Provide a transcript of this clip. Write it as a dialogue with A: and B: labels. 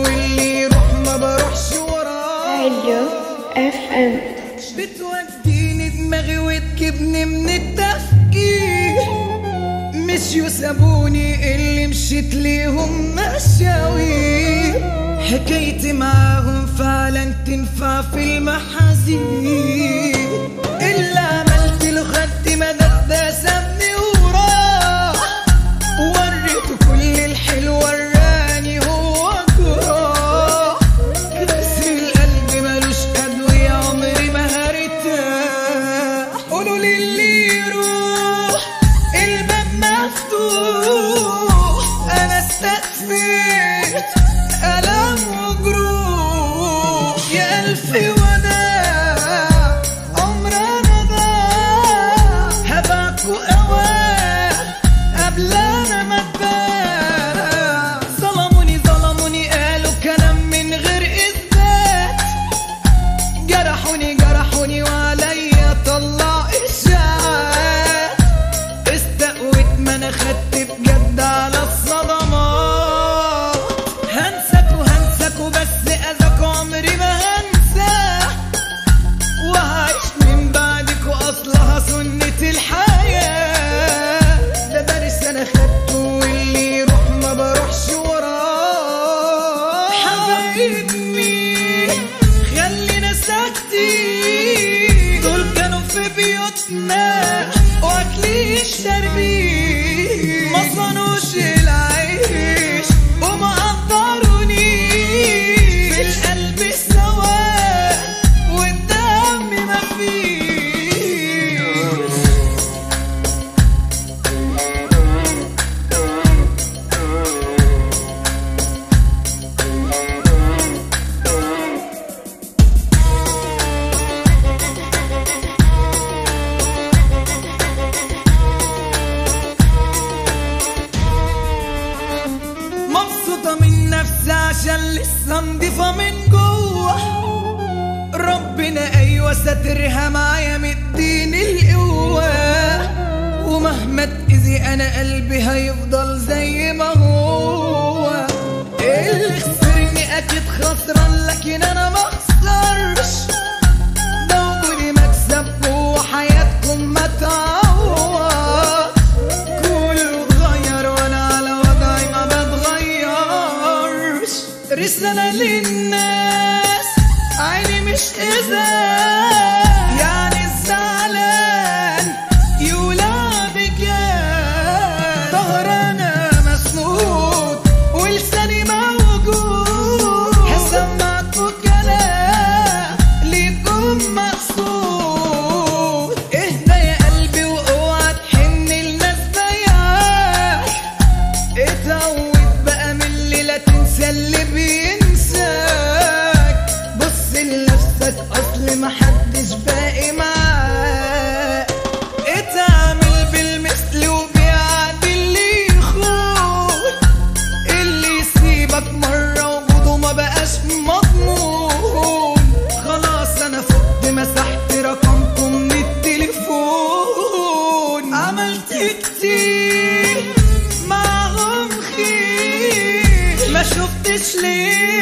A: واللي يروح ما بروحش وراه.
B: علو FM
A: بتوديني دماغي وتجيبني من التفكير، مشيوا سابوني اللي مشيت ليهم مشاوير، حكايتي معاهم فعلا تنفع في المحاذير، اللي عملت له خدت مدد ده سابني وراح، وريته كل الحلو وراني هو جراح، بس القلب ملوش أدوية عمري ما هرتاح. قولوا للي يروح الباب مفتوح، أنا استكفيت ألم وجروح، يا ألف وداع عمرنا ضاع، هبعكوا أوان قبل أنا ما اتباع. ظلموني ظلموني قالوا كلام من غير إثبات، جرحوني جرحوني وعليا طلع إشاعات، استقويت ما أنا خدت بجد على الصدمات. هنساكوا هنساكوا بس أذاكوا عمري ما هنساه، وهعيش من بعدكوا أصلها سنة الحياة، ده درس أنا خدته واللي يروح ما بروحش وراه. حبايبني خلينا ساكتين، دول كانوا في بيوتنا واكلين شاربين، ما صانوش العيش وما قدرونيش، في القلب سوا والدم مفيش. مبسوطة من نفسي عشان لسه نضيفة من جوه، ربنا أيوة ساترها معايا مديني القوة، ومهما تأذي أنا قلبي هيفضل زي ما هو، اللي خسرني أكيد خسران لكن أنا ما خسرش، ده وجودي مكسب جوه حياتكم ما تعوض، كله اتغير وأنا على وضعي ما بتغيرش. رسالة للناس عيني مش إزاز، يعني الزعلان يولع بجاز، ظهر أنا مسنود ولساني موجود، هسمعكوا كلام ليكم مقصود، اهدى يا قلبي واوعى تحن لناس بايعاك، اتعود بقى من اللي لا تنسى اللي بينساك، بص لنفسك اصل محدش باقي معاك، اتعامل بالمثل وبيعد اللي يخون، اللي يسيبك مرة وجوده ما بقاش مضمون، خلاص انا فقت مسحت رقمكم من التليفون، عملت كتير معاهم خير ما شفتش ليه